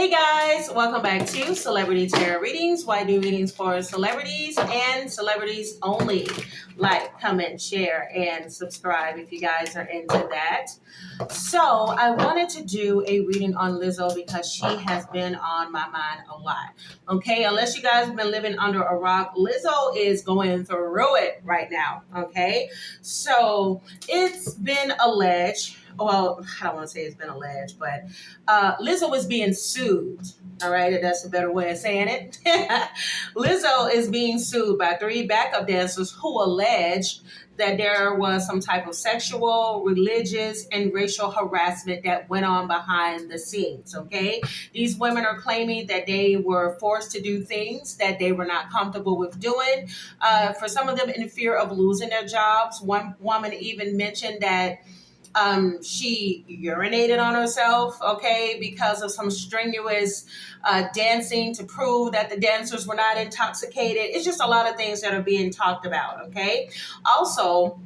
Hey guys, welcome back to Celebrity Tarot Readings. Why do readings for celebrities and celebrities only? Like, comment, share, and subscribe if you guys are into that. So I wanted to do a reading on Lizzo because she has been on my mind a lot. Okay, unless you guys have been living under a rock, Lizzo is going through it right now. Okay, so it's been alleged. Well, I don't want to say it's been alleged, but Lizzo is being sued. All right, that's a better way of saying it. Lizzo is being sued by 3 backup dancers who allege that there was some type of sexual, religious, and racial harassment that went on behind the scenes, okay? These women are claiming that they were forced to do things that they were not comfortable with doing. For some of them, in fear of losing their jobs. One woman even mentioned that she urinated on herself, okay, because of some strenuous dancing to prove that the dancers were not intoxicated. It's just a lot of things that are being talked about, okay? Also,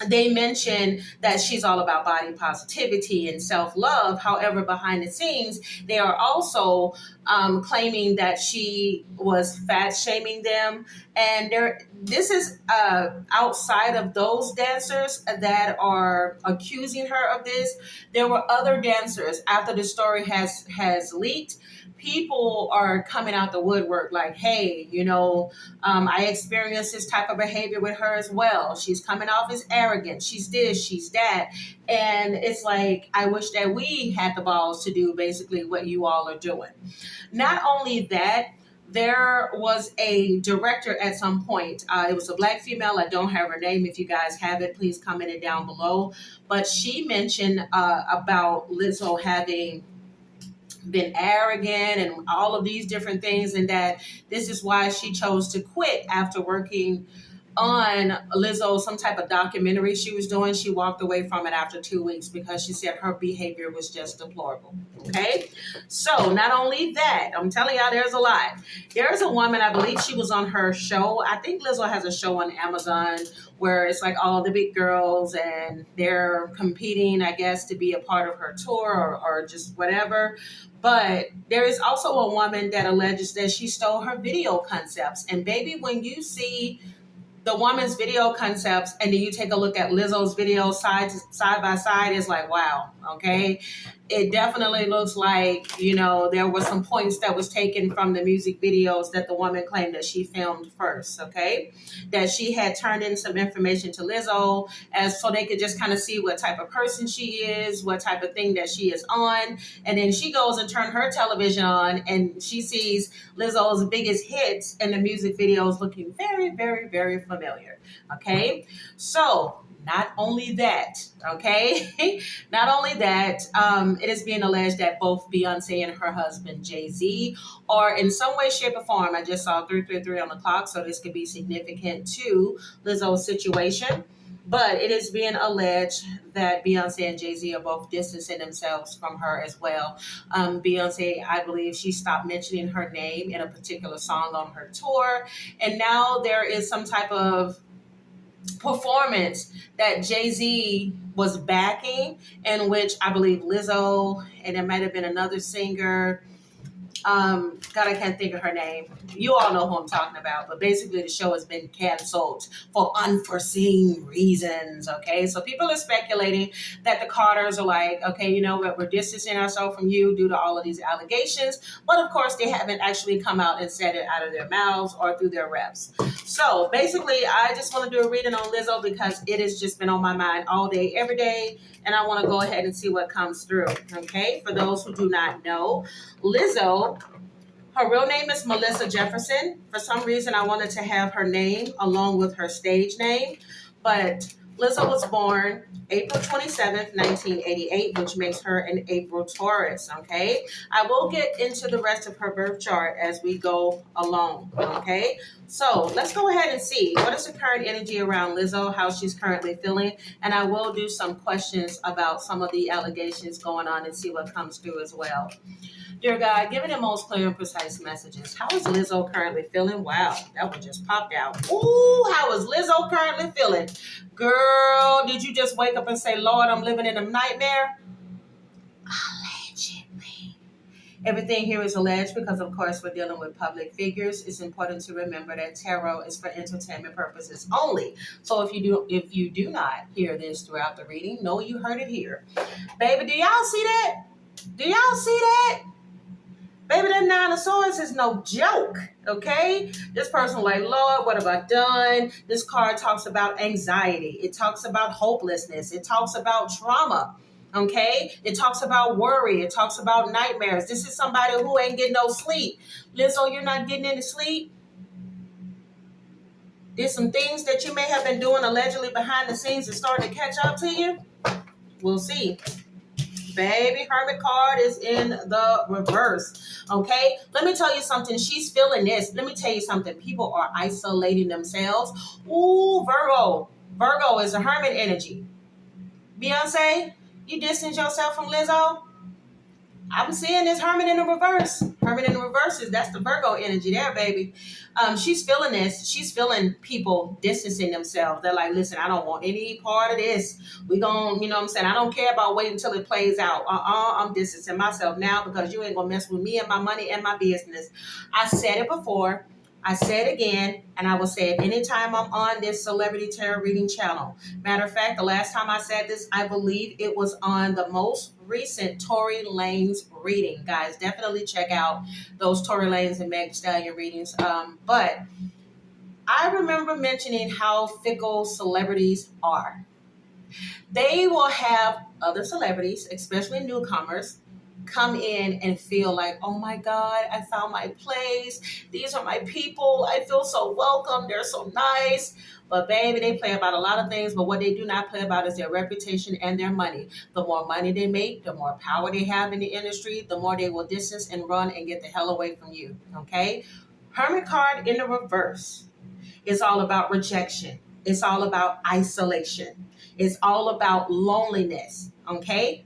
they mention that she's all about body positivity and self-love. However, behind the scenes, they are also claiming that she was fat shaming them. And this is outside of those dancers that are accusing her of this. There were other dancers after the story has leaked. People are coming out the woodwork like, hey, I experienced this type of behavior with her as well. She's coming off as arrogant. She's this, she's that. And it's like, I wish that we had the balls to do basically what you all are doing. Not only that, there was a director at some point. It was a Black female. I don't have her name. If you guys have it, please comment it down below. But she mentioned about Lizzo having been arrogant and all of these different things, and that this is why she chose to quit after working on Lizzo, some type of documentary she was doing. She walked away from it after 2 weeks because she said her behavior was just deplorable. Okay, so not only that, I'm telling y'all, there's a lot. There's a woman, I believe she was on her show. I think Lizzo has a show on Amazon where it's like all the big girls and they're competing, I guess, to be a part of her tour or just whatever. But there is also a woman that alleges that she stole her video concepts. And baby, when you see the woman's video concepts and then you take a look at Lizzo's video side by side, it's like, wow, okay? It definitely looks like, there were some points that was taken from the music videos that the woman claimed that she filmed first, okay? That she had turned in some information to Lizzo so they could just kind of see what type of person she is, what type of thing that she is on. And then she goes and turns her television on and she sees Lizzo's biggest hits in the music videos looking very, very, very familiar, okay? So not only that, okay? Not only that, it is being alleged that both Beyonce and her husband, Jay-Z, are in some way, shape, or form. I just saw 333 on the clock, so this could be significant to Lizzo's situation. But it is being alleged that Beyonce and Jay-Z are both distancing themselves from her as well. Beyonce, I believe she stopped mentioning her name in a particular song on her tour. And now there is some type of performance that Jay-Z was backing, in which I believe Lizzo and there might have been another singer. God, I can't think of her name. You all know who I'm talking about, but basically the show has been canceled for unforeseen reasons, okay? So people are speculating that the Carters are like, okay, you know what, we're distancing ourselves from you due to all of these allegations, but of course they haven't actually come out and said it out of their mouths or through their reps. So basically, I just want to do a reading on Lizzo because it has just been on my mind all day, every day, and I want to go ahead and see what comes through, okay? For those who do not know, Lizzo, her real name is Melissa Jefferson. For some reason, I wanted to have her name along with her stage name, but Lizzo was born April 27th, 1988, which makes her an April Taurus, okay? I will get into the rest of her birth chart as we go along, okay? So let's go ahead and see what is the current energy around Lizzo, how she's currently feeling, and I will do some questions about some of the allegations going on and see what comes through as well. Dear God, give it the most clear and precise messages. How is Lizzo currently feeling? Wow, that one just popped out. Ooh, how is Lizzo currently feeling? Girl, did you just wake up and say, Lord, I'm living in a nightmare? Allegedly. Everything here is alleged because, of course, we're dealing with public figures. It's important to remember that tarot is for entertainment purposes only. So if you do not hear this throughout the reading, know you heard it here. Baby, do y'all see that? Do y'all see that? Baby, that Nine of Swords is no joke, okay? This person like, Lord, what have I done? This card talks about anxiety. It talks about hopelessness. It talks about trauma, okay? It talks about worry. It talks about nightmares. This is somebody who ain't getting no sleep. Lizzo, you're not getting any sleep? There's some things that you may have been doing allegedly behind the scenes and starting to catch up to you. We'll see. Baby, Hermit card is in the reverse. Okay, let me tell you something. She's feeling this. Let me tell you something. People are isolating themselves. Ooh, Virgo. Virgo is a hermit energy. Beyonce, you distance yourself from Lizzo? I'm seeing this Hermit in the reverse. Hermit in the reverse that's the Virgo energy there, baby. She's feeling this. She's feeling people distancing themselves. They're like, listen, I don't want any part of this. We gon', you know what I'm saying? I don't care about waiting until it plays out. I'm distancing myself now because you ain't gonna mess with me and my money and my business. I said it before. I said it again, and I will say it anytime I'm on this Celebrity Tarot Reading channel. Matter of fact, the last time I said this, I believe it was on the most recent Tory Lanez reading. Guys, definitely check out those Tory Lanez and Meg Stallion readings. But I remember mentioning how fickle celebrities are. They will have other celebrities, especially newcomers, come in and feel like, oh my God, I found my place. These are my people. I feel so welcome. They're so nice. But baby, they play about a lot of things, but what they do not play about is their reputation and their money. The more money they make, the more power they have in the industry, the more they will distance and run and get the hell away from you, okay? Hermit card in the reverse is all about rejection. It's all about isolation. It's all about loneliness, okay?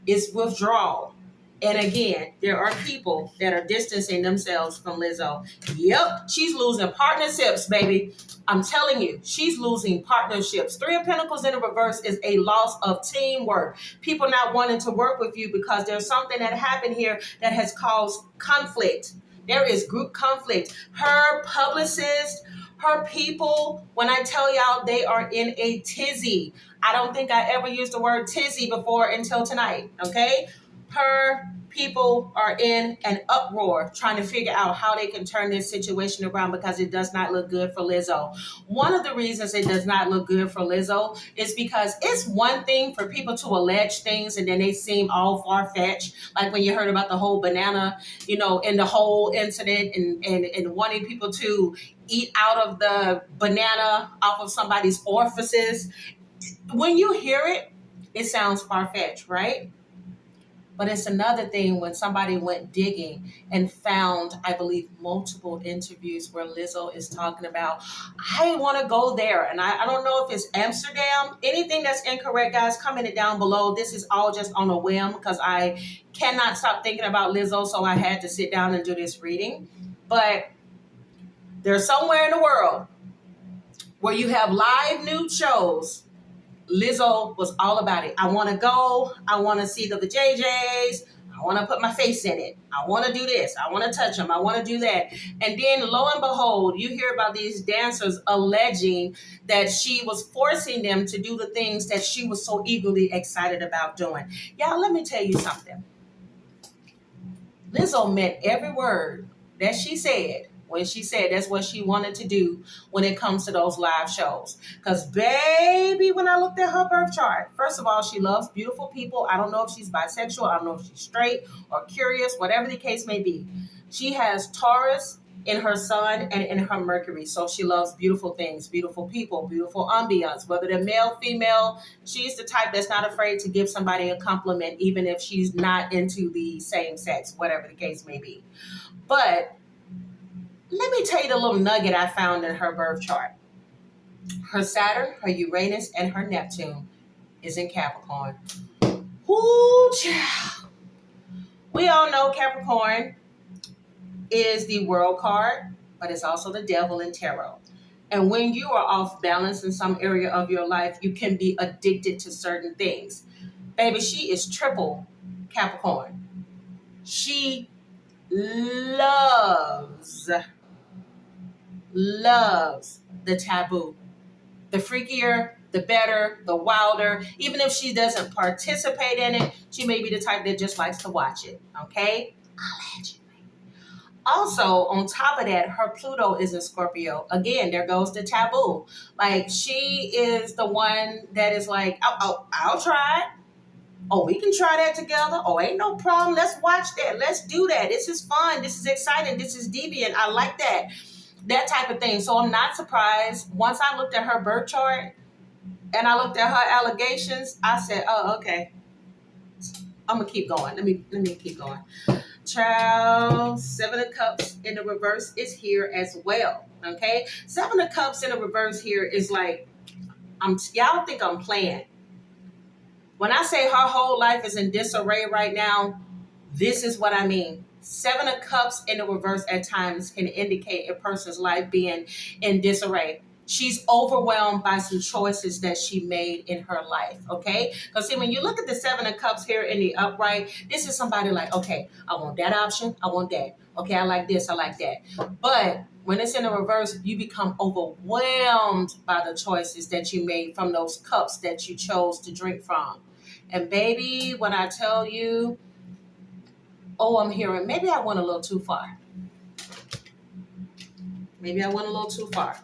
It's withdrawal. And again, there are people that are distancing themselves from Lizzo. Yep, she's losing partnerships, baby. I'm telling you, she's losing partnerships. Three of Pentacles in the reverse is a loss of teamwork. People not wanting to work with you because there's something that happened here that has caused conflict. There is group conflict. Her publicist, her people, when I tell y'all they are in a tizzy. I don't think I ever used the word tizzy before until tonight, okay? Her people are in an uproar trying to figure out how they can turn this situation around because it does not look good for Lizzo. One of the reasons it does not look good for Lizzo is because it's one thing for people to allege things and then they seem all far-fetched. Like when you heard about the whole banana, you know, and the whole incident and wanting people to eat out of the banana off of somebody's orifices. When you hear it, it sounds far-fetched, right? But it's another thing when somebody went digging and found, I believe, multiple interviews where Lizzo is talking about, I want to go there. And I don't know if it's Amsterdam. Anything that's incorrect, guys, comment it down below. This is all just on a whim because I cannot stop thinking about Lizzo, so I had to sit down and do this reading. But there's somewhere in the world where you have live nude shows. Lizzo was all about it. I want to go. I want to see the JJs. I want to put my face in it. I want to do this. I want to touch them. I want to do that. And then lo and behold, you hear about these dancers alleging that she was forcing them to do the things that she was so eagerly excited about doing. Y'all, let me tell you something. Lizzo meant every word that she said when she said that's what she wanted to do when it comes to those live shows. Because, baby, when I looked at her birth chart, first of all, she loves beautiful people. I don't know if she's bisexual. I don't know if she's straight or curious, whatever the case may be. She has Taurus in her sun and in her Mercury. So she loves beautiful things, beautiful people, beautiful ambiance, whether they're male, female. She's the type that's not afraid to give somebody a compliment, even if she's not into the same sex, whatever the case may be. But let me tell you the little nugget I found in her birth chart. Her Saturn, her Uranus, and her Neptune is in Capricorn. Ooh, child. We all know Capricorn is the world card, but it's also the devil in tarot. And when you are off balance in some area of your life, you can be addicted to certain things. Baby, she is triple Capricorn. She loves the taboo. The freakier, the better, the wilder. Even if she doesn't participate in it, she may be the type that just likes to watch it. Okay? I'll let you. Also, on top of that, her Pluto is in Scorpio. Again, there goes the taboo. Like, she is the one that is like, I'll try it. Oh, we can try that together. Oh, ain't no problem. Let's watch that. Let's do that. This is fun. This is exciting. This is deviant. I like that. That type of thing. So I'm not surprised. Once I looked at her birth chart and I looked at her allegations, I said, oh, okay. I'm going to keep going. Let me keep going. Child, Seven of Cups in the reverse is here as well. Okay? Seven of Cups in the reverse here is like, y'all think I'm playing. When I say her whole life is in disarray right now, this is what I mean. Seven of Cups in the reverse at times can indicate a person's life being in disarray. She's overwhelmed by some choices that she made in her life, okay? Because see, when you look at the Seven of Cups here in the upright, this is somebody like, okay, I want that option, I want that. Okay, I like this, I like that. But when it's in the reverse, you become overwhelmed by the choices that you made from those cups that you chose to drink from. And baby, when I tell you, oh, I'm hearing, maybe I went a little too far. Maybe I went a little too far.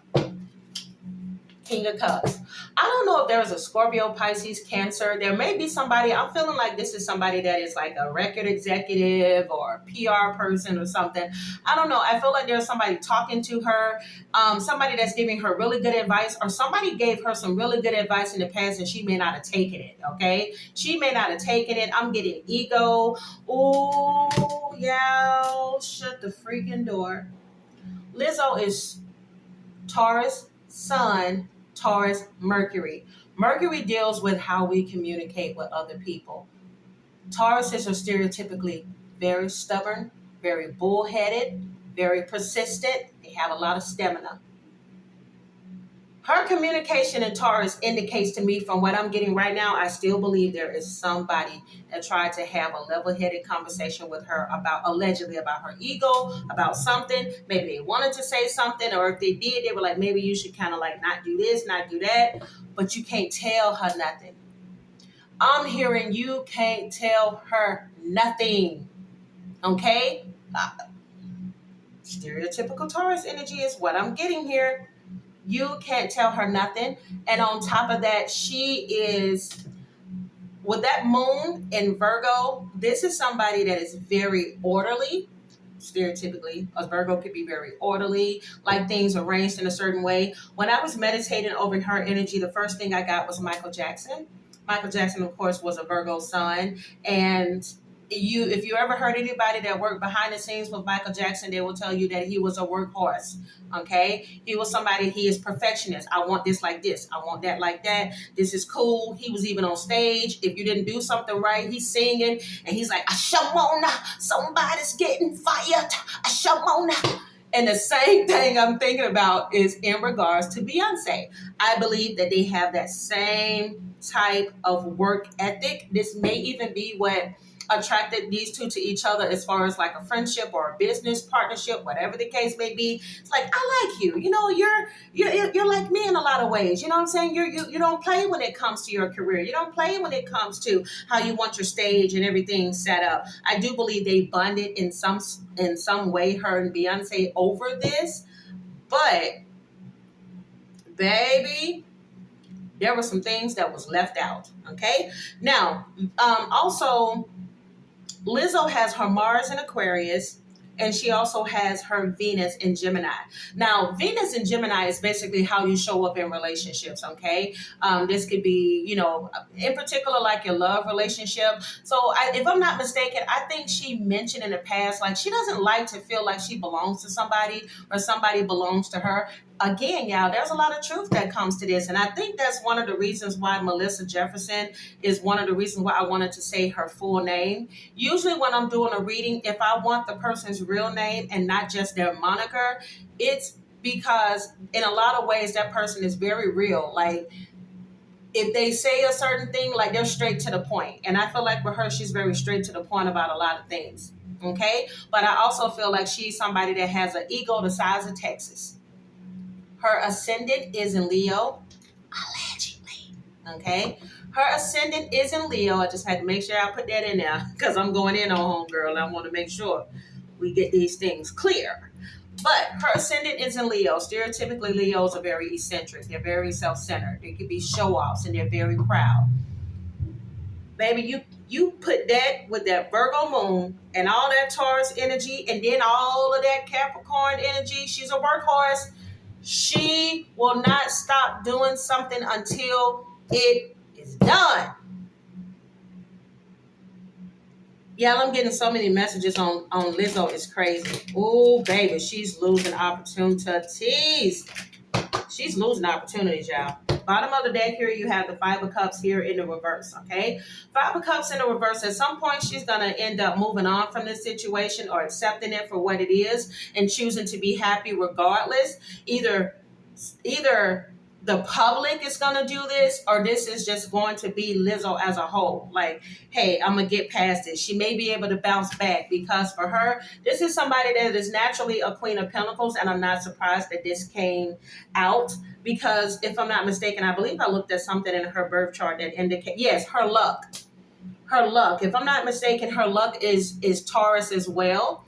King of Cups. I don't know if there's a Scorpio, Pisces, Cancer. There may be somebody, I'm feeling like this is somebody that is like a record executive or a PR person or something. I don't know. I feel like there's somebody talking to her, somebody that's giving her really good advice, or somebody gave her some really good advice in the past and she may not have taken it, okay? She may not have taken it. I'm getting ego. Oh, yeah, shut the freaking door. Lizzo is Taurus, Sun, Taurus, Mercury. Mercury deals with how we communicate with other people. Tauruses are stereotypically very stubborn, very bullheaded, very persistent. They have a lot of stamina. Her communication in Taurus indicates to me, from what I'm getting right now, I still believe there is somebody that tried to have a level-headed conversation with her about, allegedly, about her ego, about something. Maybe they wanted to say something, or if they did, they were like, maybe you should kind of like not do this, not do that, but you can't tell her nothing. I'm hearing you can't tell her nothing, okay? Stereotypical Taurus energy is what I'm getting here. You can't tell her nothing. And on top of that, she is, with that moon in Virgo, this is somebody that is very orderly. Stereotypically, a Virgo could be very orderly, like things arranged in a certain way. When I was meditating over her energy, the first thing I got was Michael Jackson. Michael Jackson, of course, was a Virgo sun. And if you ever heard anybody that worked behind the scenes with Michael Jackson, they will tell you that he was a workhorse. Okay, he was somebody. He is perfectionist. I want this like this. I want that like that. This is cool. He was even on stage. If you didn't do something right, he's singing and he's like, "I wanna, somebody's getting fired. I wanna." And the same thing I'm thinking about is in regards to Beyonce. I believe that they have that same type of work ethic. This may even be what attracted these two to each other, as far as like a friendship or a business partnership, whatever the case may be. It's like, I like you. You know, you're like me in a lot of ways. You know what I'm saying? You don't play when it comes to your career. You don't play when it comes to how you want your stage and everything set up. I do believe they bonded in some way, her and Beyonce, over this. But baby, there were some things that was left out. Okay. Now, also, Lizzo has her Mars in Aquarius, and she also has her Venus in Gemini. Now, Venus in Gemini is basically how you show up in relationships, okay? This could be, you know, in particular, like your love relationship. So if I'm not mistaken, I think she mentioned in the past, like, she doesn't like to feel like she belongs to somebody or somebody belongs to her. Again, y'all, there's a lot of truth that comes to this. And I think that's one of the reasons why Melissa Jefferson is one of the reasons why I wanted to say her full name. Usually when I'm doing a reading, if I want the person's real name and not just their moniker, it's because in a lot of ways that person is very real. Like, if they say a certain thing, like, they're straight to the point. And I feel like with her, she's very straight to the point about a lot of things. Okay, but I also feel like she's somebody that has an ego the size of Texas. Her ascendant is in Leo, allegedly. Okay, her ascendant is in Leo. I just had to make sure I put that in there because I'm going in on homegirl. I want to make sure we get these things clear. But her ascendant is in Leo. Stereotypically, Leos are very eccentric. They're very self-centered. They could be show-offs, and they're very proud. Baby, you put that with that Virgo moon and all that Taurus energy, and then all of that Capricorn energy. She's a workhorse. She will not stop doing something until it is done. Yeah, I'm getting so many messages on Lizzo. It's crazy. Oh, baby, she's losing opportunities. She's losing opportunities, y'all. Bottom of the deck here, you have the Five of Cups here in the reverse, okay? Five of Cups in the reverse. At some point, she's going to end up moving on from this situation or accepting it for what it is and choosing to be happy regardless. Either the public is going to do this, or this is just going to be Lizzo as a whole. Like, hey, I'm going to get past this. She may be able to bounce back because for her, this is somebody that is naturally a Queen of Pentacles, and I'm not surprised that this came out because if I'm not mistaken, I believe I looked at something in her birth chart that indicates, yes, her luck. Her luck, if I'm not mistaken, her luck is Taurus as well,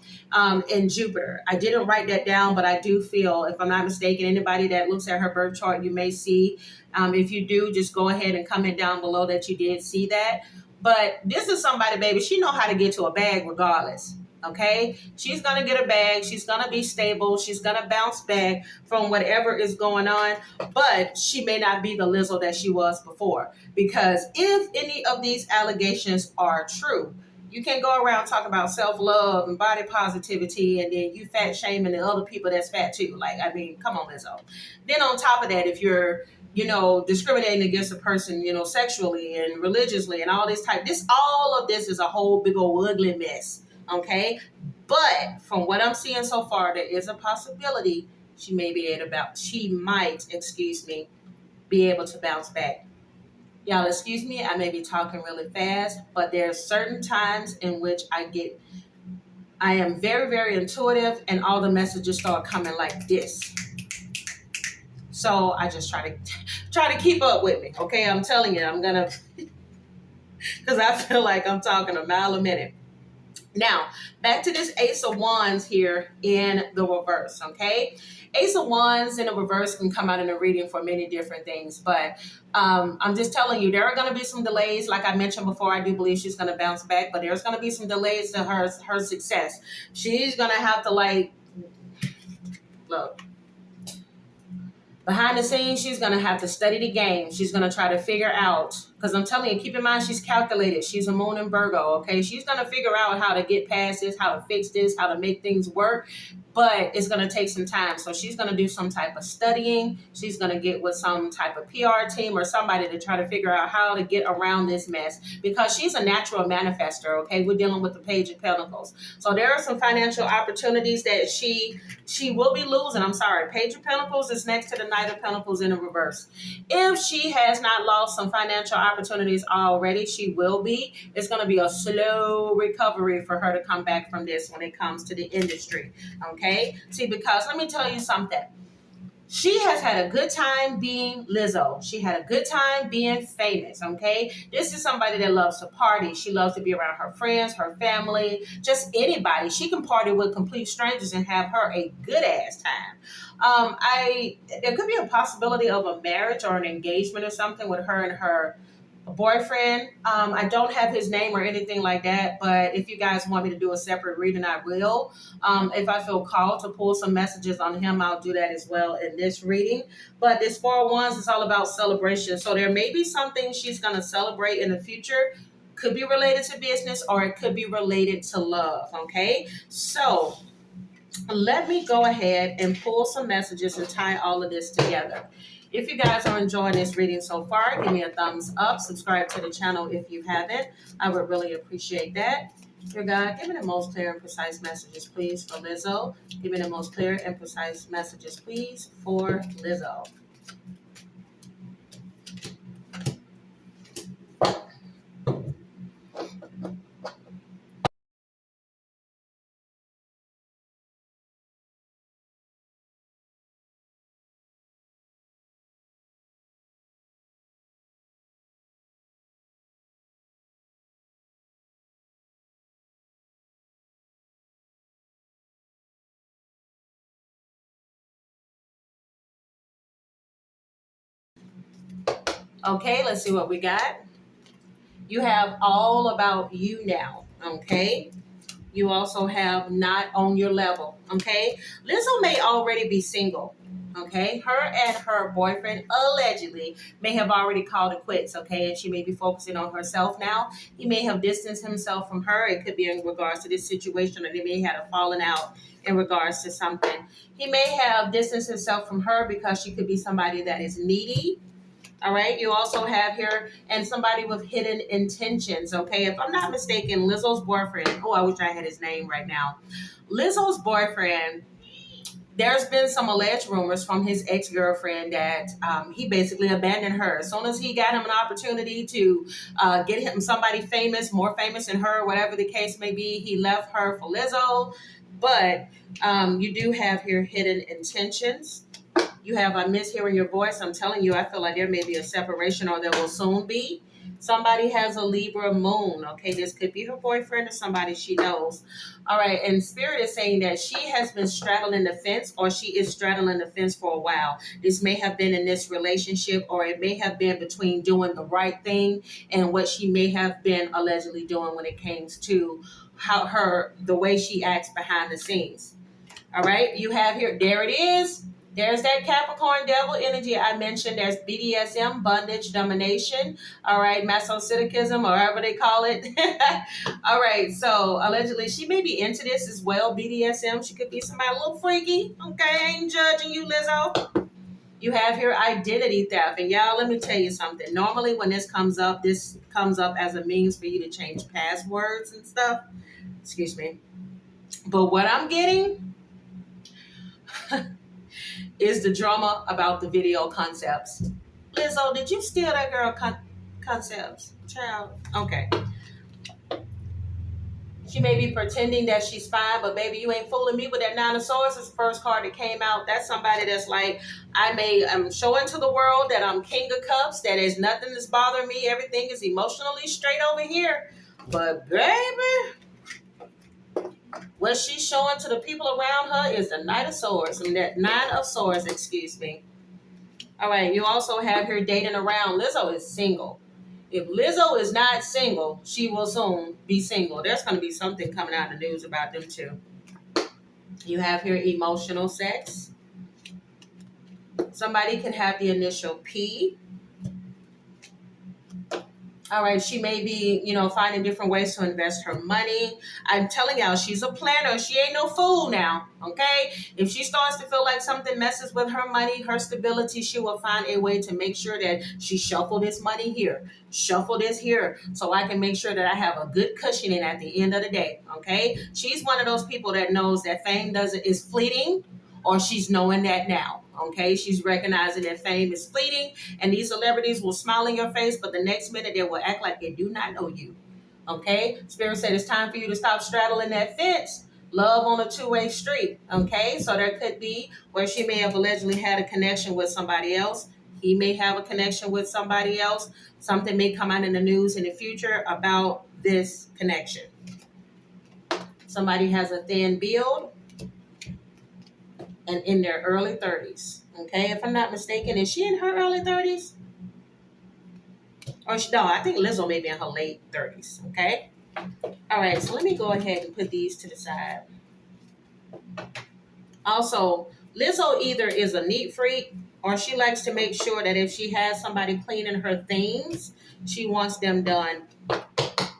in Jupiter. I didn't write that down, but I do feel, if I'm not mistaken, anybody that looks at her birth chart, you may see. If you do, just go ahead and comment down below that you did see that. But this is somebody, baby, she know how to get to a bag regardless. Okay, she's going to get a bag. She's going to be stable. She's going to bounce back from whatever is going on. But she may not be the Lizzo that she was before. Because if any of these allegations are true, you can't go around talking about self-love and body positivity and then you fat shaming the other people that's fat too. Like, I mean, come on, Lizzo. Then on top of that, if you're discriminating against a person, sexually and religiously and all all of this is a whole big old ugly mess. Okay, but from what I'm seeing so far, there is a possibility she might, be able to bounce back. Y'all, excuse me, I may be talking really fast, but there are certain times in which I am very, very intuitive, and all the messages start coming like this. So I just try to keep up with me. Okay, I'm telling you, I'm gonna, because I feel like I'm talking a mile a minute. Now, back to this Ace of Wands here in the reverse, okay? Ace of Wands in the reverse can come out in a reading for many different things, but I'm just telling you, there are going to be some delays. Like I mentioned before, I do believe she's going to bounce back, but there's going to be some delays to her success. She's going to have to, look. Behind the scenes, she's going to have to study the game. She's going to try to figure out, because I'm telling you, keep in mind, she's calculated. She's a moon in Virgo, okay? She's going to figure out how to get past this, how to fix this, how to make things work, but it's going to take some time. So she's going to do some type of studying. She's going to get with some type of PR team or somebody to try to figure out how to get around this mess, because she's a natural manifester, okay? We're dealing with the Page of Pentacles. So there are some financial opportunities that she will be losing. I'm sorry. Page of Pentacles is next to the Knight of Pentacles in the reverse. If she has not lost some financial opportunities already, she will be. It's going to be a slow recovery for her to come back from this when it comes to the industry. Okay? See, because let me tell you something. She has had a good time being Lizzo. She had a good time being famous, okay? This is somebody that loves to party. She loves to be around her friends, her family, just anybody. She can party with complete strangers and have her a good-ass time. There could be a possibility of a marriage or an engagement or something with her and her boyfriend. I don't have his name or anything like that, but if you guys want me to do a separate reading, I will. If I feel called to pull some messages on him, I'll do that as well in this reading. But this Four of Wands is all about celebration. So there may be something she's going to celebrate in the future. Could be related to business or it could be related to love, okay? So let me go ahead and pull some messages and tie all of this together. If you guys are enjoying this reading so far, give me a thumbs up. Subscribe to the channel if you haven't. I would really appreciate that. Dear God, give me the most clear and precise messages, please, for Lizzo. Give me the most clear and precise messages, please, for Lizzo. Okay, let's see what we got. You have all about you now. Okay. You also have not on your level. Okay. Lizzo may already be single. Okay. Her and her boyfriend allegedly may have already called it quits. Okay. And she may be focusing on herself now. He may have distanced himself from her. It could be in regards to this situation, or they may have fallen out in regards to something. He may have distanced himself from her because she could be somebody that is needy. All right. You also have here and somebody with hidden intentions. Okay. If I'm not mistaken, Lizzo's boyfriend. Oh, I wish I had his name right now. Lizzo's boyfriend. There's been some alleged rumors from his ex-girlfriend that he basically abandoned her. As soon as he got him an opportunity to get him somebody famous, more famous than her, whatever the case may be, he left her for Lizzo. But you do have here hidden intentions. You have, I miss hearing your voice. I'm telling you, I feel like there may be a separation, or there will soon be. Somebody has a Libra moon. Okay, this could be her boyfriend or somebody she knows. All right, and Spirit is saying that she has been straddling the fence, or she is straddling the fence for a while. This may have been in this relationship, or it may have been between doing the right thing and what she may have been allegedly doing when it came to the way she acts behind the scenes. All right, you have here, there it is. There's that Capricorn devil energy I mentioned. There's BDSM, bondage, domination. All right, masochism, or however they call it. All right, so allegedly she may be into this as well, BDSM. She could be somebody a little freaky. Okay, I ain't judging you, Lizzo. You have here identity theft. And y'all, let me tell you something. Normally when this comes up as a means for you to change passwords and stuff. Excuse me. But what I'm getting is the drama about the video concepts. Lizzo, did you steal that girl concepts? Child. Okay. She may be pretending that she's fine, but baby, you ain't fooling me with that Nine of Swords. It's the first card that came out. That's somebody that's like, I'm showing to the world that I'm King of Cups, that there's nothing that's bothering me. Everything is emotionally straight over here. But baby, what she's showing to the people around her is the Knight of Swords. That Nine of Swords, excuse me. All right, you also have her dating around. Lizzo is single. If Lizzo is not single, she will soon be single. There's going to be something coming out in the news about them too. You have here emotional sex. Somebody can have the initial P. All right, she may be, finding different ways to invest her money. I'm telling y'all, she's a planner. She ain't no fool now, okay? If she starts to feel like something messes with her money, her stability, she will find a way to make sure that she shuffle this money here, shuffle this here, so I can make sure that I have a good cushioning at the end of the day, okay? She's one of those people that knows that fame is fleeting, or she's knowing that now. Okay, she's recognizing that fame is fleeting, and these celebrities will smile in your face, but the next minute they will act like they do not know you. Okay, Spirit said it's time for you to stop straddling that fence. Love on a two-way street. Okay, so there could be where she may have allegedly had a connection with somebody else. He may have a connection with somebody else. Something may come out in the news in the future about this connection. Somebody has a thin build and in their early 30s. Okay, if I'm not mistaken, is she in her early 30s? Or no, I think Lizzo may be in her late 30s. Okay. All right, so let me go ahead and put these to the side. Also, Lizzo either is a neat freak, or she likes to make sure that if she has somebody cleaning her things, she wants them done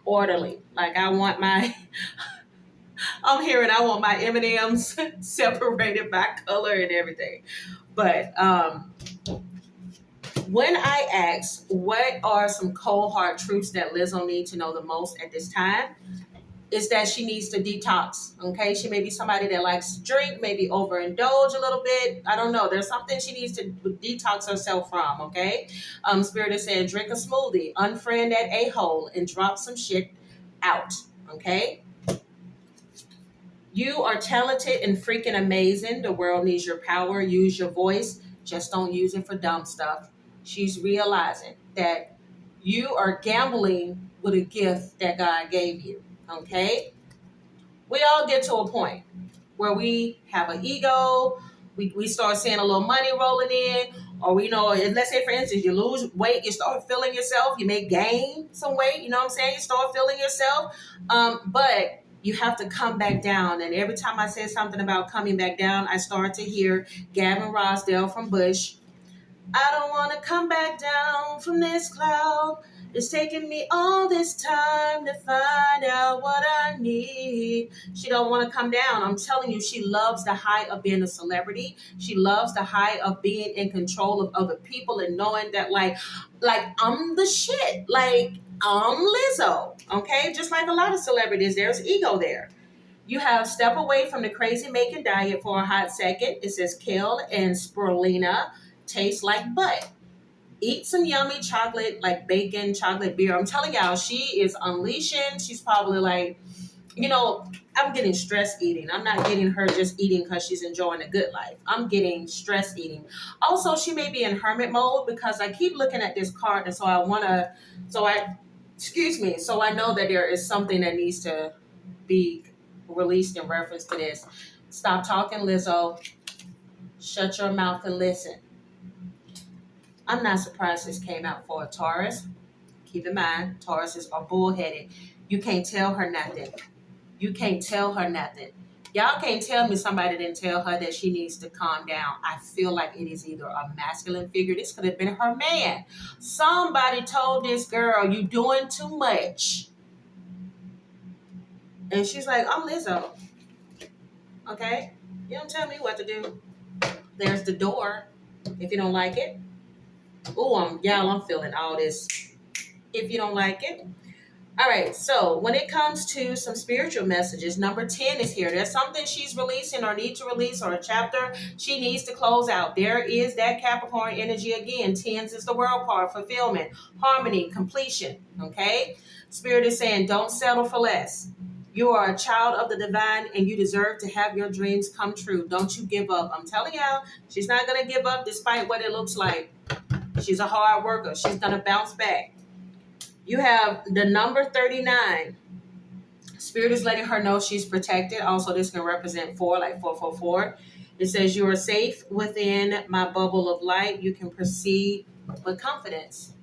orderly. Like I want my M&Ms separated by color and everything. But when I ask what are some cold hard truths that Lizzo needs to know the most at this time, is that she needs to detox. Okay, she may be somebody that likes to drink, maybe overindulge a little bit. I don't know. There's something she needs to detox herself from. Okay, Spirit is saying drink a smoothie, unfriend that a-hole, and drop some shit out. Okay. You are talented and freaking amazing. The world needs your power. Use your voice. Just don't use it for dumb stuff. She's realizing that you are gambling with a gift that God gave you. Okay? We all get to a point where we have an ego. We start seeing a little money rolling in, or let's say for instance, you lose weight, you start feeling yourself, you may gain some weight, you know what I'm saying? You start feeling yourself. But you have to come back down. And every time I say something about coming back down, I start to hear Gavin Rossdale from Bush. I don't want to come back down from this cloud. It's taking me all this time to find out what I need. She don't want to come down. I'm telling you, she loves the high of being a celebrity. She loves the high of being in control of other people and knowing that like I'm the shit. Like I'm Lizzo. Okay? Just like a lot of celebrities, there's ego there. You have step away from the crazy making diet for a hot second. It says kale and spirulina taste like butt. Eat some yummy chocolate, like bacon, chocolate beer. I'm telling y'all, she is unleashing. She's probably like, I'm getting stress eating. I'm not getting her just eating because she's enjoying a good life. I'm getting stress eating. Also, she may be in hermit mode because I keep looking at this card, and so I know that there is something that needs to be released in reference to this. Stop talking, Lizzo. Shut your mouth and listen. I'm not surprised this came out for a Taurus. Keep in mind, Tauruses are bullheaded. You can't tell her nothing. You can't tell her nothing. Y'all can't tell me somebody didn't tell her that she needs to calm down. I feel like it is either a masculine figure. This could have been her man. Somebody told this girl, you doing too much. And she's like, I'm Lizzo. Okay? You don't tell me what to do. There's the door. If you don't like it. Ooh, I'm feeling all this. If you don't like it. All right, so when it comes to some spiritual messages, number 10 is here. There's something she's releasing or need to release, or a chapter she needs to close out. There is that Capricorn energy again. 10s is the world card, fulfillment, harmony, completion, okay? Spirit is saying, don't settle for less. You are a child of the divine, and you deserve to have your dreams come true. Don't you give up. I'm telling y'all, she's not going to give up despite what it looks like. She's a hard worker. She's going to bounce back. You have the number 39. Spirit is letting her know she's protected. Also, this can represent 4, like 444. It says, you are safe within my bubble of light. You can proceed with confidence.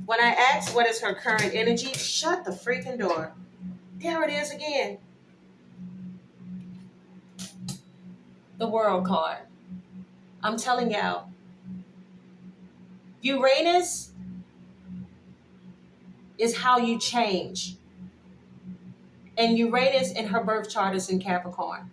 When I asked what is her current energy, shut the freaking door. There it is again. The world card. I'm telling y'all. Uranus is how you change. And Uranus in her birth chart is in Capricorn.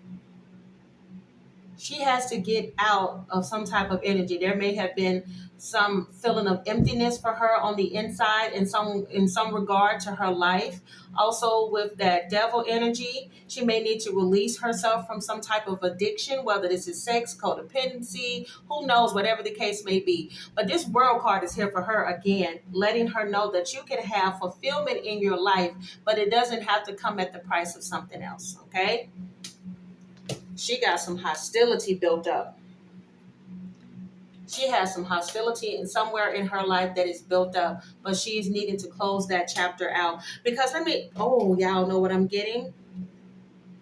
She has to get out of some type of energy. There may have been some feeling of emptiness for her on the inside in some regard to her life. Also with that devil energy, she may need to release herself from some type of addiction, whether this is sex, codependency, who knows, whatever the case may be. But this world card is here for her again, letting her know that you can have fulfillment in your life, but it doesn't have to come at the price of something else, okay? She got some hostility built up. She has some hostility in somewhere in her life that is built up, but she's needing to close that chapter out. Because y'all know what I'm getting?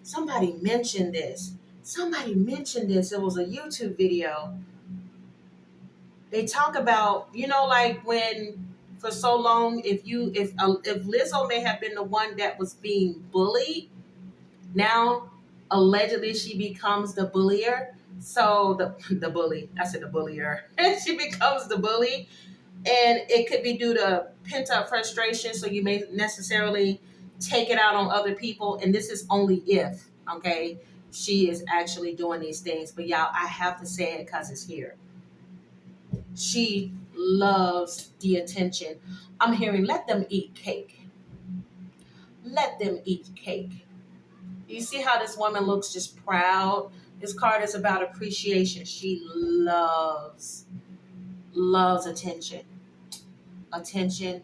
Somebody mentioned this. It was a YouTube video. They talk about, like when for so long, if Lizzo may have been the one that was being bullied, now allegedly she becomes the bullier. So the bully, I said the bullier. She becomes the bully, and it could be due to pent up frustration. So you may necessarily take it out on other people, and this is only if, okay, she is actually doing these things. But y'all, I have to say it because it's here. She loves the attention. I'm hearing, let them eat cake. Let them eat cake. You see how this woman looks just proud? This card is about appreciation. She loves attention. Attention.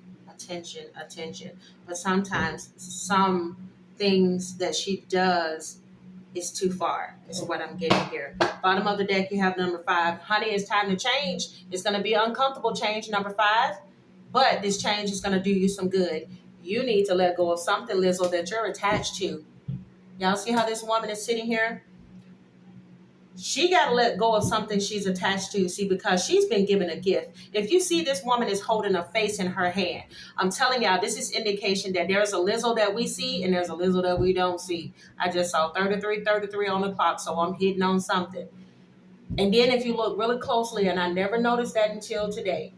But sometimes some things that she does is too far, is what I'm getting here. Bottom of the deck, you have number 5. Honey, it's time to change. It's going to be uncomfortable change, number 5. But this change is going to do you some good. You need to let go of something, Lizzo, that you're attached to. Y'all see how this woman is sitting here? She got to let go of something she's attached to. See, because she's been given a gift. If you see this woman is holding a face in her hand, I'm telling y'all, this is indication that there's a Lizzo that we see and there's a Lizzo that we don't see. I just saw 33 on the clock, so I'm hitting on something. And then if you look really closely, and I never noticed that until today,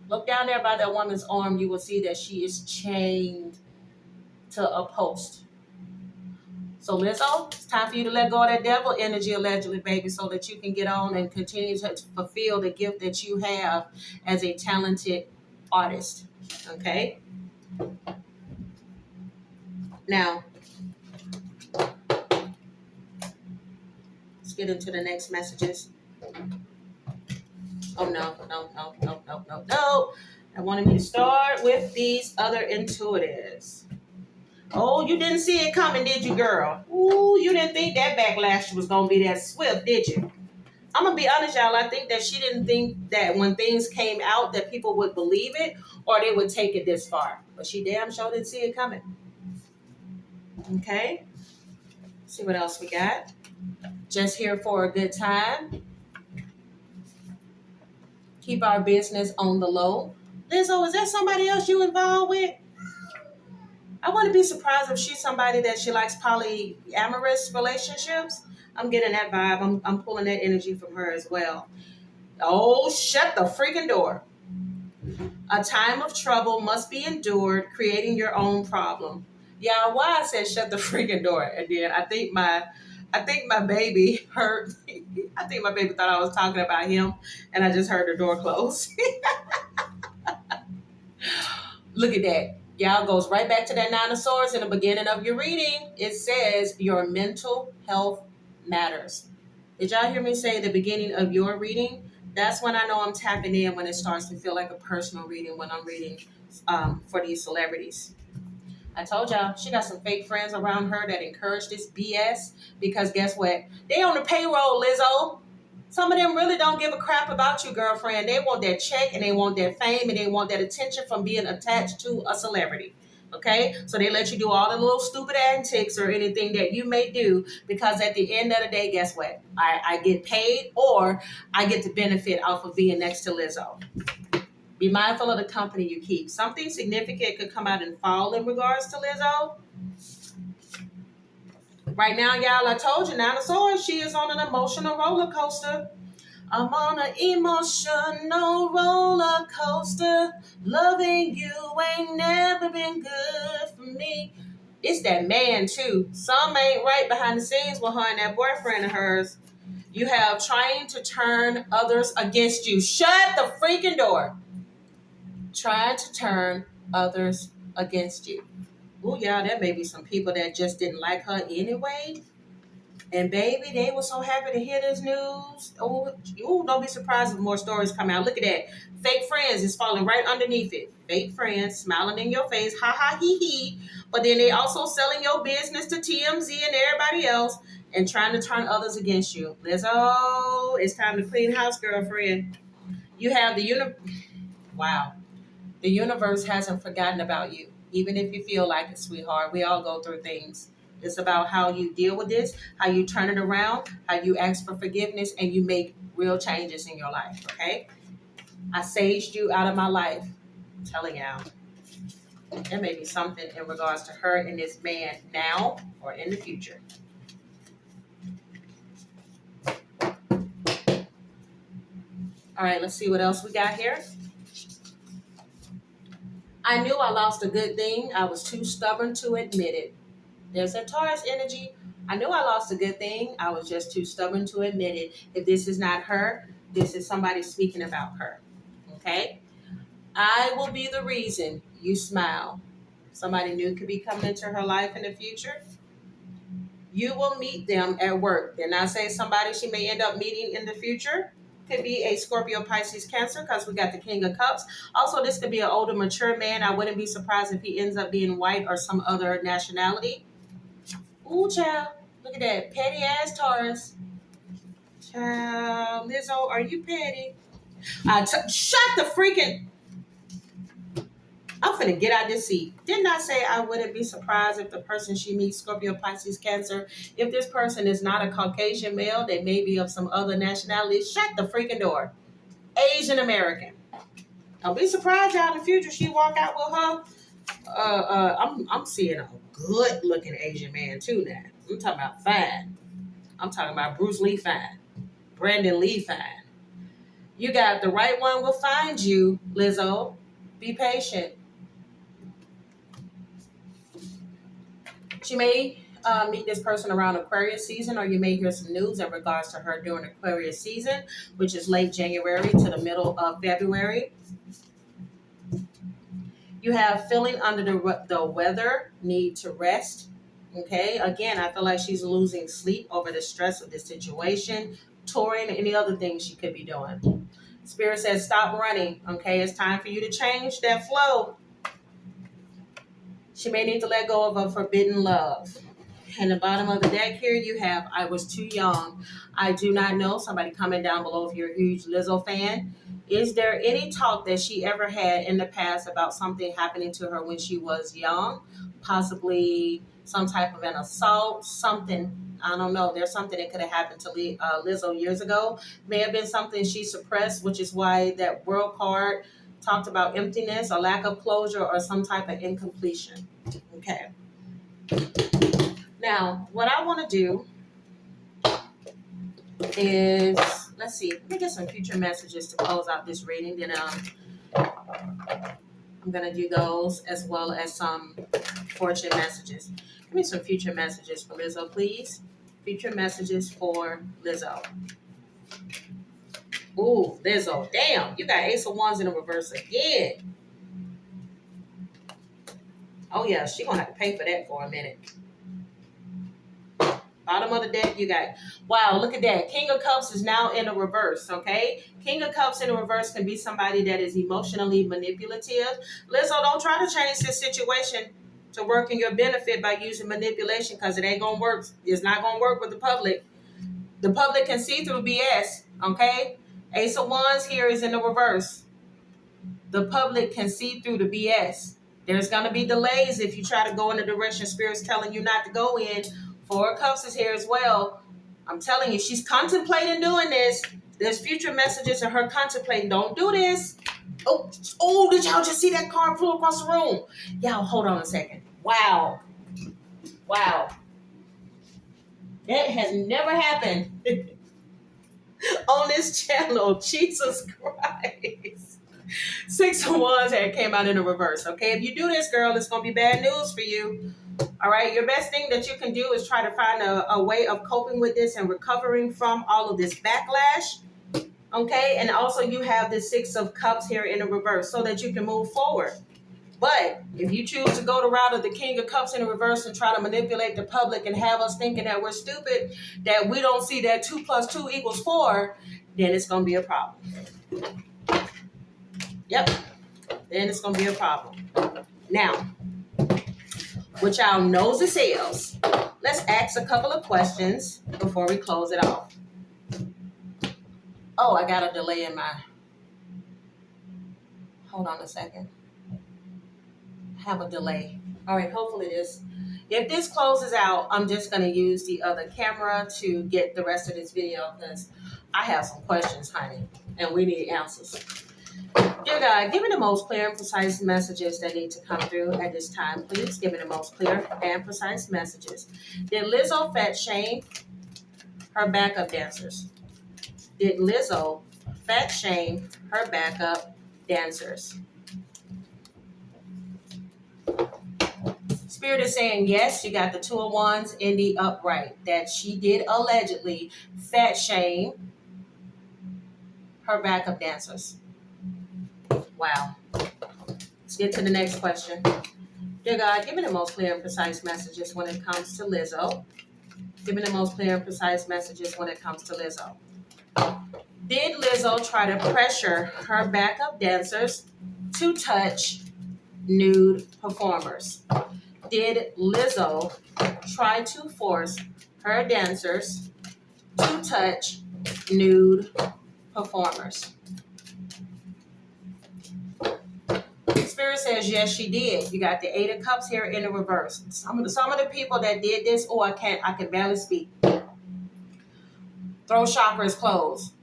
look down there by that woman's arm, you will see that she is chained to a post. So Lizzo, it's time for you to let go of that devil energy, allegedly, baby, so that you can get on and continue to fulfill the gift that you have as a talented artist. Okay? Now, let's get into the next messages. Oh, no. I wanted me to start with these other intuitives. Oh, you didn't see it coming, did you, girl? Ooh, you didn't think that backlash was going to be that swift, did you? I'm going to be honest, y'all. I think that she didn't think that when things came out that people would believe it or they would take it this far. But she damn sure didn't see it coming. Okay. Let's see what else we got. Just here for a good time. Keep our business on the low. Lizzo, is there somebody else you involved with? I wouldn't be surprised if she's somebody that she likes polyamorous relationships. I'm getting that vibe. I'm pulling that energy from her as well. Oh, shut the freaking door. A time of trouble must be endured, creating your own problem. Yeah, why I said shut the freaking door. And then I think my baby heard, I think my baby thought I was talking about him, and I just heard the door close. Look at that. Y'all, goes right back to that Nine of Swords in the beginning of your reading. It says your mental health matters. Did y'all hear me say the beginning of your reading? That's when I know I'm tapping in, when it starts to feel like a personal reading, when I'm reading for these celebrities. I told y'all, she got some fake friends around her that encourage this BS, because guess what? They on the payroll, Lizzo. Some of them really don't give a crap about you, girlfriend. They want that check and they want that fame and they want that attention from being attached to a celebrity. Okay? So they let you do all the little stupid antics or anything that you may do, because at the end of the day, guess what? I get paid, or I get to benefit off of being next to Lizzo. Be mindful of the company you keep. Something significant could come out and fall in regards to Lizzo. Right now, y'all, I told you, Nine of Swords, she is on an emotional roller coaster. I'm on an emotional roller coaster. Loving you ain't never been good for me. It's that man, too. Some ain't right behind the scenes with her and that boyfriend of hers. You have trying to turn others against you. Shut the freaking door. Trying to turn others against you. Oh, yeah, there may be some people that just didn't like her anyway. And baby, they were so happy to hear this news. Oh, don't be surprised if more stories come out. Look at that. Fake friends is falling right underneath it. Fake friends smiling in your face. Ha ha hee hee. But then they also selling your business to TMZ and everybody else and trying to turn others against you. Lizzo, it's time to clean house, girlfriend. You have the Wow. The universe hasn't forgotten about you. Even if you feel like it, sweetheart. We all go through things. It's about how you deal with this, how you turn it around, how you ask for forgiveness, and you make real changes in your life, okay? I saged you out of my life. I'm telling y'all. There may be something in regards to her and this man now or in the future. All right, let's see what else we got here. I knew I lost a good thing. I was too stubborn to admit it. There's that Taurus energy. I knew I lost a good thing. I was just too stubborn to admit it. If this is not her, this is somebody speaking about her. Okay? I will be the reason you smile. Somebody new could be coming into her life in the future. You will meet them at work. They're not saying somebody she may end up meeting in the future. Could be a Scorpio, Pisces, Cancer, because we got the King of Cups. Also, this could be an older, mature man. I wouldn't be surprised if he ends up being white or some other nationality. Ooh, child. Look at that. Petty ass Taurus. Child. Lizzo, are you petty? Shut the freaking... I'm finna get out this seat. Didn't I say I wouldn't be surprised if the person she meets, Scorpio, Pisces, Cancer, if this person is not a Caucasian male, they may be of some other nationality. Shut the freaking door. Asian American. I'll be surprised y'all in the future she walk out with her. I'm seeing a good looking Asian man too now. I'm talking about fine. I'm talking about Bruce Lee fine. Brandon Lee fine. You got the right one will find you, Lizzo. Be patient. She may meet this person around Aquarius season, or you may hear some news in regards to her during Aquarius season, which is late January to the middle of February. You have feeling under the weather, need to rest. Okay, again, I feel like she's losing sleep over the stress of this situation, touring, any other things she could be doing. Spirit says stop running. Okay, it's time for you to change that flow. She may need to let go of a forbidden love. In the bottom of the deck here, you have I was too young. I do not know. Somebody comment down below if you're a huge Lizzo fan. Is there any talk that she ever had in the past about something happening to her when she was young? Possibly some type of an assault, something. I don't know. There's something that could have happened to Lizzo years ago. May have been something she suppressed, which is why that world card talked about emptiness, a lack of closure, or some type of incompletion. Okay. Now, what I want to do is, let's see, let me get some future messages to close out this reading. Then I'm going to do those as well as some fortune messages. Give me some future messages for Lizzo, please. Future messages for Lizzo. Ooh, Lizzo. Damn, you got Ace of Wands in the reverse again. Oh, yeah, she's going to have to pay for that for a minute. Bottom of the deck, you got, wow, look at that. King of Cups is now in a reverse, okay? King of Cups in a reverse can be somebody that is emotionally manipulative. Lizzo, don't try to change this situation to work in your benefit by using manipulation, because it ain't going to work. It's not going to work with the public. The public can see through BS, okay? Ace of Wands here is in the reverse. The public can see through the BS. There's going to be delays if you try to go in the direction Spirit's telling you not to go in. Four of Cups is here as well. I'm telling you, she's contemplating doing this. There's future messages of her contemplating. Don't do this. Oh, did y'all just see that card flew across the room? Y'all, hold on a second. Wow. That has never happened on this channel. Jesus Christ. Six of Wands had came out in the reverse. Okay, if you do this, girl, it's going to be bad news for you. All right, your best thing that you can do is try to find a way of coping with this and recovering from all of this backlash. Okay, and also you have the Six of Cups here in the reverse so that you can move forward. But if you choose to go the route of the King of Cups in the reverse and try to manipulate the public and have us thinking that we're stupid, that we don't see that 2 + 2 = 4, then it's going to be a problem. Yep, then it's going to be a problem. Now, with y'all nosy selves, let's ask a couple of questions before we close it off. Oh, I got a delay in my... Hold on a second. I have a delay. All right, hopefully if this closes out, I'm just going to use the other camera to get the rest of this video, because I have some questions, honey, and we need answers. Dear God, give me the most clear and precise messages that need to come through at this time, please. Give me the most clear and precise messages. Did Lizzo fat shame her backup dancers? Did Lizzo fat shame her backup dancers? Spirit is saying yes, you got the Two of Wands in the upright, that she did allegedly fat shame her backup dancers. Wow. Let's get to the next question. Dear God, give me the most clear and precise messages when it comes to Lizzo. Give me the most clear and precise messages when it comes to Lizzo. Did Lizzo try to pressure her backup dancers to touch nude performers? Did Lizzo try to force her dancers to touch nude performers? Spirit says, yes, she did. You got the Eight of Cups here in the reverse. Some of the people that did this, oh, I can barely speak. Throat chakras closed.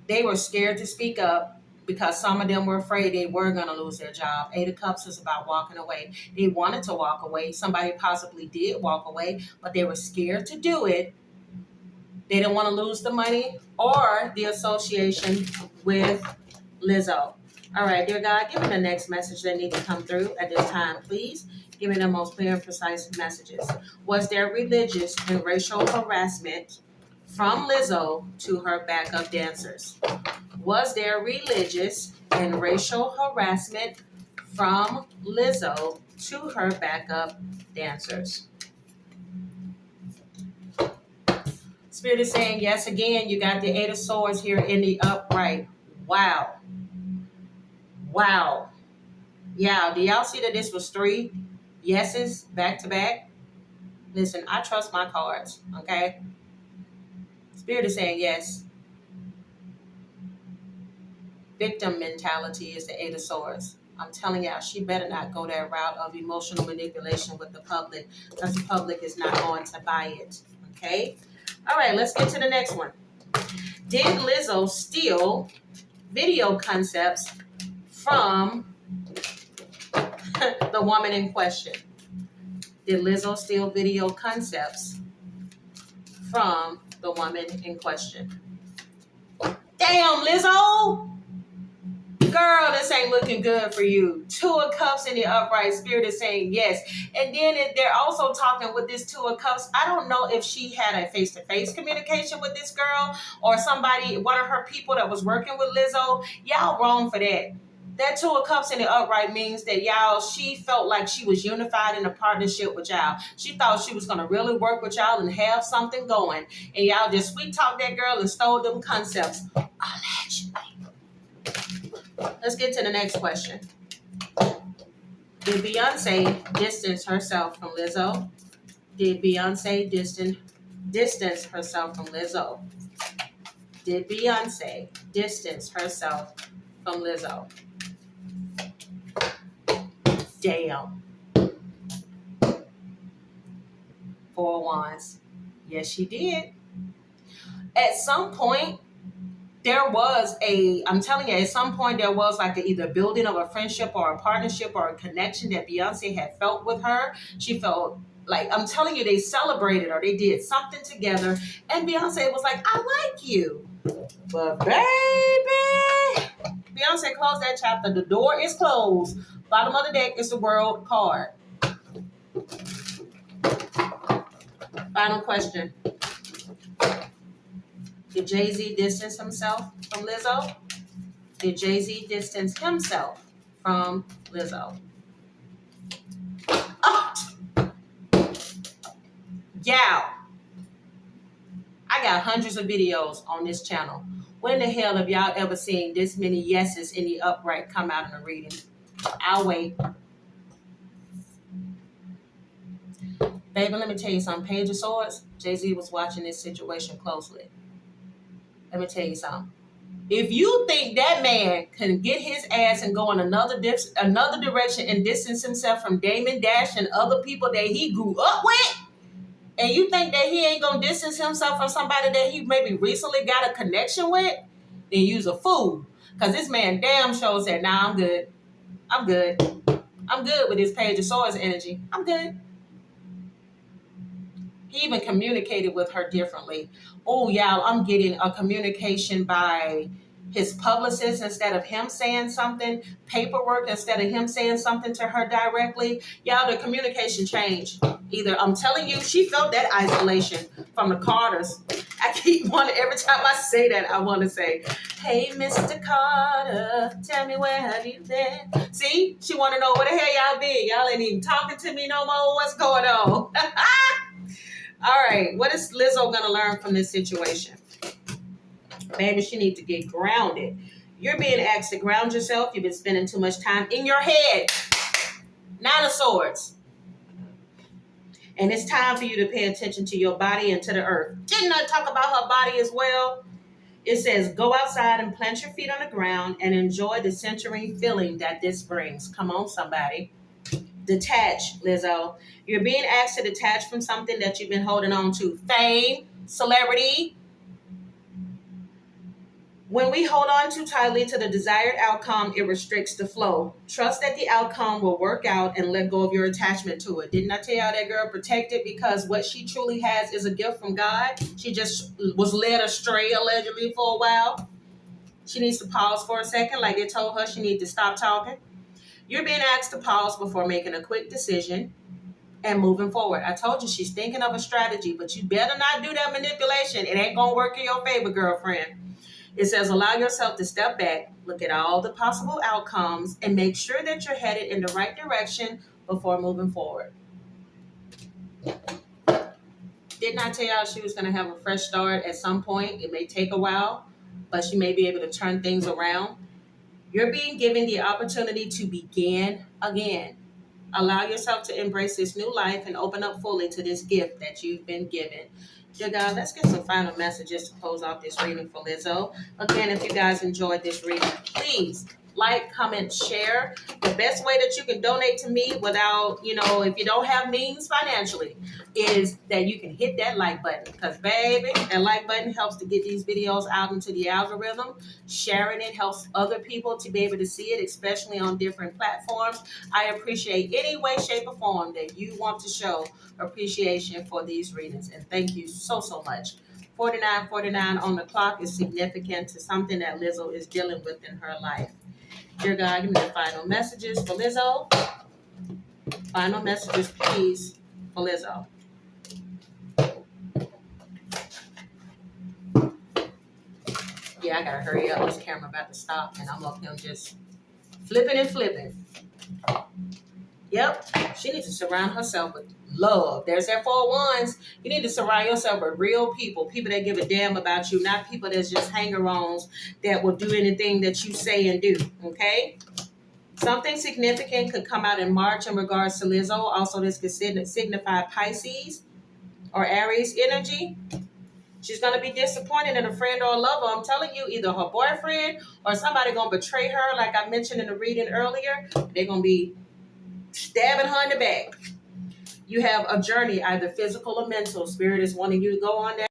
They were scared to speak up because some of them were afraid they were going to lose their job. Eight of Cups is about walking away. They wanted to walk away. Somebody possibly did walk away, but they were scared to do it. They didn't want to lose the money or the association with Lizzo. All right, dear God, give me the next message that needs to come through at this time, please. Give me the most clear and precise messages. Was there religious and racial harassment from Lizzo to her backup dancers? Was there religious and racial harassment from Lizzo to her backup dancers? Spirit is saying yes again. You got the Eight of Swords here in the upright. Wow. Wow. Yeah, do y'all see that this was 3 yeses back to back? Listen, I trust my cards, okay? Spirit is saying yes. Victim mentality is the Eight of Swords. I'm telling y'all, she better not go that route of emotional manipulation with the public because the public is not going to buy it, okay? All right, let's get to the next one. Did Lizzo steal video concepts from the woman in question? Did Lizzo steal video concepts from the woman in question? Damn, Lizzo! Girl, this ain't looking good for you. 2 of Cups in the upright. Spirit is saying yes. And then they're also talking with this 2 of Cups. I don't know if she had a face-to-face communication with this girl or somebody, one of her people that was working with Lizzo. Y'all wrong for that. That 2 of Cups in the upright means that y'all, she felt like she was unified in a partnership with y'all. She thought she was going to really work with y'all and have something going. And y'all just sweet-talked that girl and stole them concepts. Allegedly. Let's get to the next question. Did Beyonce distance herself from Lizzo? Did Beyonce distance herself from Lizzo? Did Beyonce distance herself from Lizzo? Damn. 4 of Wands. Yes, she did. At some point, I'm telling you, at some point there was like either building of a friendship or a partnership or a connection that Beyonce had felt with her. She felt like, I'm telling you, they celebrated or they did something together. And Beyonce was like, I like you. But baby, Beyonce closed that chapter. The door is closed. Bottom of the deck is the World card. Final question. Did Jay-Z distance himself from Lizzo? Did Jay-Z distance himself from Lizzo? Oh! Yeah. I got hundreds of videos on this channel. When the hell have y'all ever seen this many yeses in the upright come out in a reading? I'll wait. Baby, let me tell you something. Page of Swords, Jay-Z was watching this situation closely. Let me tell you something. If you think that man can get his ass and go in another direction and distance himself from Damon Dash and other people that he grew up with, and you think that he ain't gonna distance himself from somebody that he maybe recently got a connection with, then you's a fool. Because this man damn sure said, nah, I'm good. I'm good. I'm good with this Page of Swords energy. I'm good. He even communicated with her differently. Oh, y'all, I'm getting a communication by his publicist instead of him saying something, paperwork instead of him saying something to her directly. Y'all, the communication changed. Either, I'm telling you, she felt that isolation from the Carters. I keep wanting, every time I say that, I want to say, hey, Mr. Carter, tell me where have you been? See, she want to know where the hell y'all been. Y'all ain't even talking to me no more. What's going on? All right, what is Lizzo going to learn from this situation? Baby, she needs to get grounded. You're being asked to ground yourself. You've been spending too much time in your head. 9 of Swords. And it's time for you to pay attention to your body and to the earth. Didn't I talk about her body as well? It says, go outside and plant your feet on the ground and enjoy the centering feeling that this brings. Come on, somebody. Detach, Lizzo. You're being asked to detach from something that you've been holding on to. Fame, celebrity. When we hold on too tightly to the desired outcome, it restricts the flow. Trust that the outcome will work out and let go of your attachment to it. Didn't I tell y'all that girl protected because what she truly has is a gift from God? She just was led astray allegedly for a while. She needs to pause for a second, like they told her she needs to stop talking. You're being asked to pause before making a quick decision and moving forward. I told you she's thinking of a strategy, but you better not do that manipulation. It ain't gonna work in your favor, girlfriend. It says, allow yourself to step back, look at all the possible outcomes, and make sure that you're headed in the right direction before moving forward. Didn't I tell y'all she was going to have a fresh start at some point? It may take a while, but she may be able to turn things around. You're being given the opportunity to begin again. Allow yourself to embrace this new life and open up fully to this gift that you've been given. Dear God, let's get some final messages to close off this reading for Lizzo. Again, if you guys enjoyed this reading, please like, comment, share. The best way that you can donate to me without, if you don't have means financially, is that you can hit that like button. Because, baby, that like button helps to get these videos out into the algorithm. Sharing it helps other people to be able to see it, especially on different platforms. I appreciate any way, shape, or form that you want to show appreciation for these readings. And thank you so, so much. 49:49 on the clock is significant to something that Lizzo is dealing with in her life. Dear God, give me the final messages for Lizzo. Final messages, please, for Lizzo. Yeah, I gotta hurry up. This camera about to stop, and I'm up here just flipping and flipping. Yep, she needs to surround herself with love. There's that 4 wands. You need to surround yourself with real people, people that give a damn about you, not people that's just hanger-ons that will do anything that you say and do, okay? Something significant could come out in March in regards to Lizzo. Also, this could signify Pisces or Aries energy. She's going to be disappointed in a friend or a lover. I'm telling you, either her boyfriend or somebody going to betray her, like I mentioned in the reading earlier. They're going to be stabbing her in the back. You have a journey, either physical or mental. Spirit is wanting you to go on that.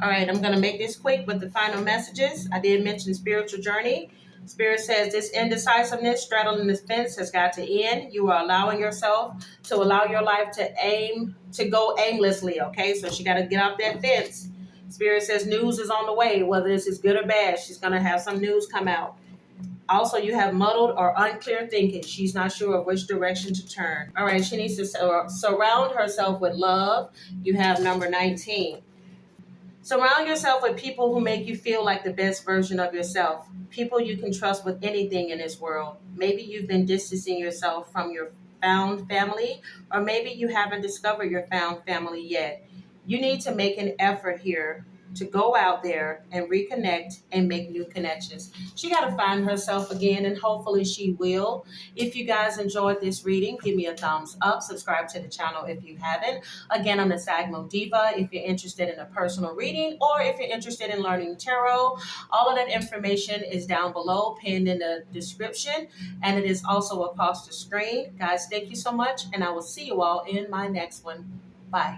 All right, I'm going to make this quick with the final messages. I did mention spiritual journey. Spirit says this indecisiveness, straddling the fence has got to end. You are allowing yourself to allow your life to go aimlessly, okay? So she got to get off that fence. Spirit says news is on the way, whether this is good or bad. She's going to have some news come out. Also, you have muddled or unclear thinking. She's not sure of which direction to turn. All right, she needs to surround herself with love. You have number 19. Surround yourself with people who make you feel like the best version of yourself. People you can trust with anything in this world. Maybe you've been distancing yourself from your found family, or maybe you haven't discovered your found family yet. You need to make an effort here to go out there and reconnect and make new connections. She got to find herself again, and hopefully she will. If you guys enjoyed this reading, give me a thumbs up. Subscribe to the channel if you haven't. Again, I'm the Sag Moon Diva. If you're interested in a personal reading or if you're interested in learning tarot, all of that information is down below, pinned in the description, and it is also across the screen. Guys, thank you so much, and I will see you all in my next one. Bye.